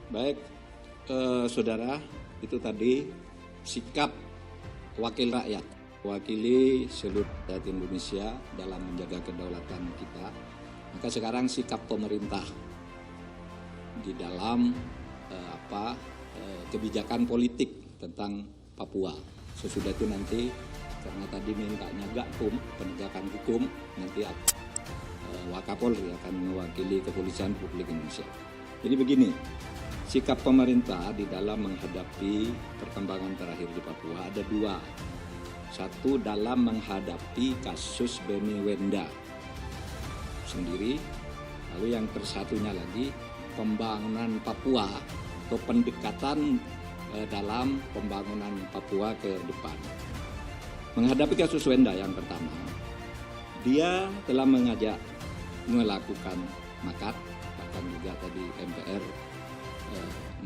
Baik, saudara, itu tadi sikap wakil rakyat, wakili seluruh rakyat Indonesia dalam menjaga kedaulatan kita. Maka sekarang sikap pemerintah di dalam kebijakan politik tentang Papua. Sesudah itu nanti, karena tadi mintanya Gakum, penegakan hukum, nanti Wakapolri akan mewakili Kepolisian Republik Indonesia. Jadi begini, sikap pemerintah di dalam menghadapi perkembangan terakhir di Papua ada dua. Satu, dalam menghadapi kasus Beni Wenda sendiri, lalu yang tersatunya lagi pembangunan Papua atau pendekatan dalam pembangunan Papua ke depan. Menghadapi kasus Wenda yang pertama, dia telah mengajak melakukan makar, bahkan juga tadi MPR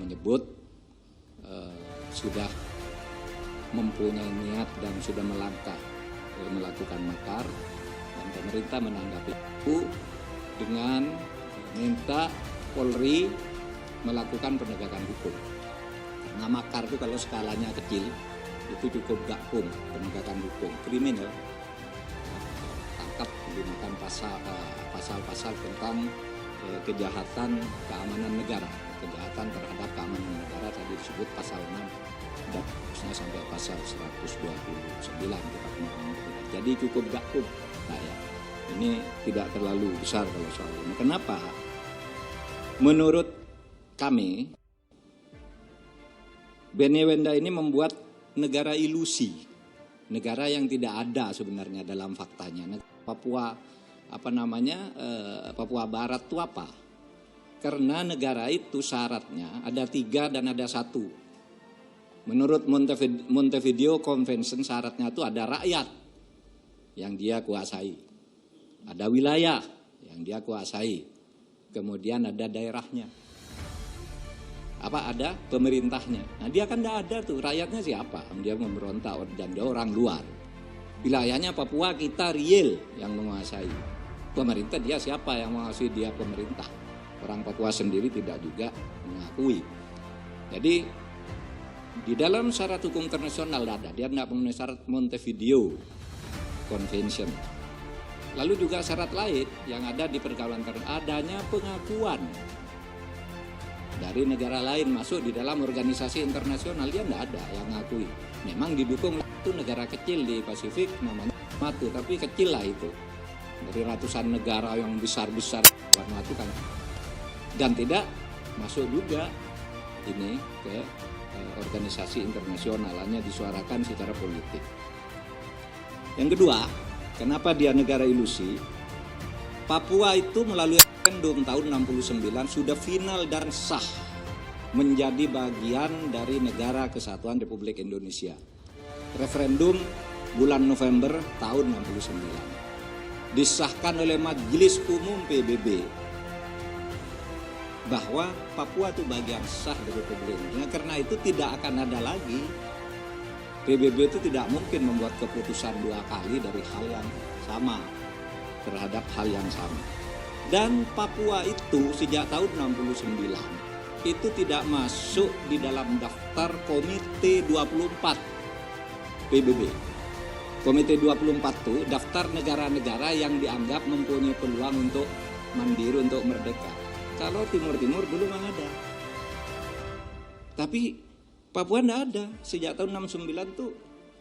menyebut sudah mempunyai niat dan sudah melangkah melakukan makar, dan pemerintah menanggapi itu dengan minta Polri melakukan penegakan hukum. Karena makar itu kalau skalanya kecil itu cukup Gakum, penegakan hukum. Kriminal tangkap menggunakan pasal-pasal tentang kejahatan keamanan negara, kejahatan terhadap keamanan negara tadi disebut pasal 6 dan terusnya sampai pasal 129 kita. Jadi cukup Gakum. Nah ya, ini tidak terlalu besar kalau soal ini. Kenapa? Menurut kami, Beni Wenda ini membuat negara ilusi, negara yang tidak ada sebenarnya dalam faktanya. Papua Papua Barat itu apa? Karena negara itu syaratnya ada 3 dan ada 1. Menurut Montevideo Convention syaratnya itu ada rakyat yang dia kuasai, ada wilayah yang dia kuasai, kemudian ada daerahnya, ada pemerintahnya. Nah dia kan tidak ada tuh, rakyatnya siapa? Dia memberontak dan dia orang luar. Wilayahnya Papua kita real yang menguasai. Pemerintah dia siapa yang menguasai? Dia pemerintah. Orang Papua sendiri tidak juga mengakui. Jadi di dalam syarat hukum internasional ada, dia tidak memenuhi syarat Montevideo Convention. Lalu juga syarat lain yang ada di pergaulan internasional, adanya pengakuan dari negara lain masuk di dalam organisasi internasional, dia tidak ada yang mengakui. Memang didukung itu negara kecil di Pasifik namanya Vanuatu, tapi kecil lah itu. Dari ratusan negara yang besar-besar Vanuatu kan. Dan tidak masuk juga ini ke organisasi internasional, hanya disuarakan secara politik. Yang kedua, kenapa dia negara ilusi? Papua itu melalui referendum tahun 69 sudah final dan sah menjadi bagian dari Negara Kesatuan Republik Indonesia. Referendum bulan November tahun 69. Disahkan oleh Majelis Umum PBB bahwa Papua itu bagian sah dari Republik Indonesia. Karena itu tidak akan ada lagi, PBB itu tidak mungkin membuat keputusan 2 kali dari hal yang sama terhadap hal yang sama. Dan Papua itu sejak tahun 69 itu tidak masuk di dalam daftar Komite 24 PBB. Komite 24 itu daftar negara-negara yang dianggap mempunyai peluang untuk mandiri, untuk merdeka. Kalau Timur-Timur belum ada. Tapi Papua tidak ada. Sejak tahun 69 itu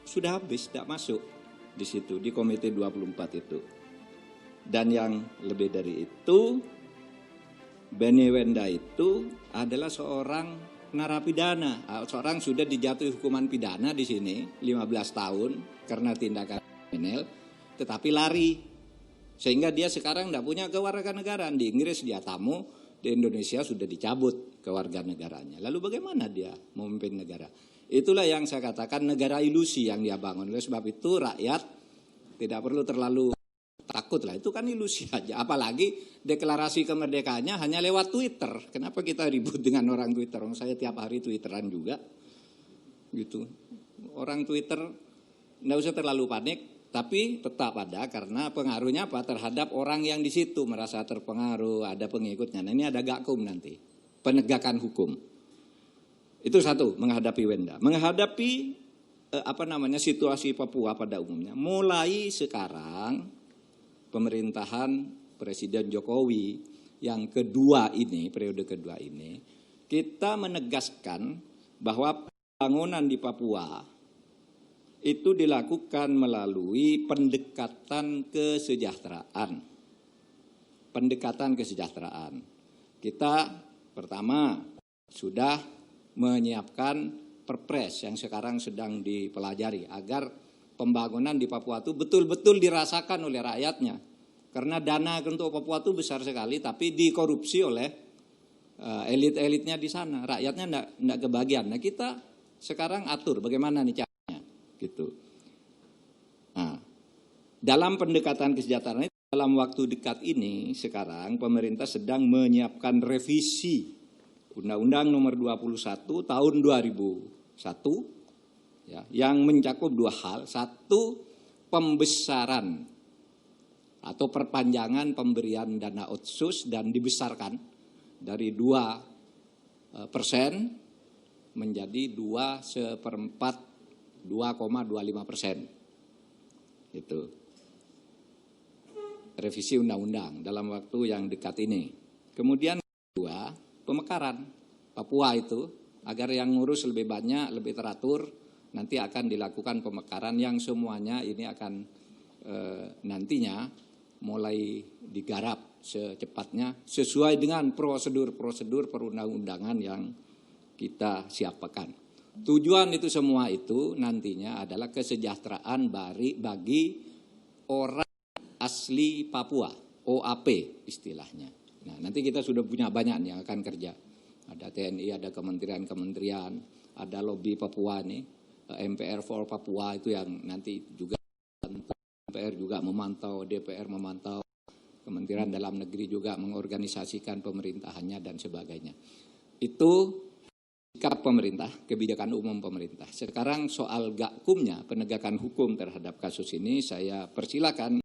sudah habis, tidak masuk di situ, di Komite 24 itu. Dan yang lebih dari itu, Beni Wenda itu adalah seorang narapidana, seorang sudah dijatuhi hukuman pidana di sini 15 tahun karena tindakan kriminal, tetapi lari. Sehingga dia sekarang tidak punya kewarganegaraan. Di Inggris dia tamu, di Indonesia sudah dicabut kewarganegaranya. Lalu bagaimana dia memimpin negara? Itulah yang saya katakan negara ilusi yang dia bangun. Oleh sebab itu rakyat tidak perlu terlalu takut lah, itu kan ilusi aja. Apalagi deklarasi kemerdekaannya hanya lewat Twitter. Kenapa kita ribut dengan orang Twitter? Saya tiap hari Twitteran juga, gitu. Orang Twitter tidak usah terlalu panik, tapi tetap ada karena pengaruhnya apa terhadap orang yang di situ merasa terpengaruh, ada pengikutnya. Nah ini ada Gakum nanti. penegakan hukum. Itu satu, menghadapi Wenda. Menghadapi situasi Papua pada umumnya. Mulai sekarang pemerintahan Presiden Jokowi yang kedua ini, periode kedua ini, kita menegaskan bahwa pembangunan di Papua itu dilakukan melalui pendekatan kesejahteraan. Pendekatan kesejahteraan. Kita pertama sudah menyiapkan perpres yang sekarang sedang dipelajari agar pembangunan di Papua itu betul-betul dirasakan oleh rakyatnya. Karena dana untuk Papua itu besar sekali tapi dikorupsi oleh elit-elitnya di sana. Rakyatnya enggak kebagian. Nah, kita sekarang atur bagaimana nih caranya gitu. Nah, dalam pendekatan kesejahteraan itu, dalam waktu dekat ini sekarang pemerintah sedang menyiapkan revisi Undang-Undang Nomor 21 Tahun 2001 ya, yang mencakup dua hal. Satu, pembesaran atau perpanjangan pemberian dana otsus dan dibesarkan dari 2% menjadi 2/4, 2,25%. Itu revisi undang-undang dalam waktu yang dekat ini. Kemudian kedua, pemekaran Papua itu agar yang ngurus lebih banyak, lebih teratur, nanti akan dilakukan pemekaran yang semuanya ini akan nantinya mulai digarap secepatnya sesuai dengan prosedur-prosedur perundang-undangan yang kita siapkan. Tujuan itu semua itu nantinya adalah kesejahteraan bagi orang asli Papua, OAP istilahnya. Nah, nanti kita sudah punya banyak yang akan kerja. Ada TNI, ada kementerian-kementerian, ada lobby Papua nih, MPR for Papua itu yang nanti juga MPR juga memantau, DPR memantau, Kementerian Dalam Negeri juga mengorganisasikan pemerintahannya dan sebagainya. Itu sikap pemerintah, kebijakan umum pemerintah. Sekarang soal gakumnya, penegakan hukum terhadap kasus ini saya persilakan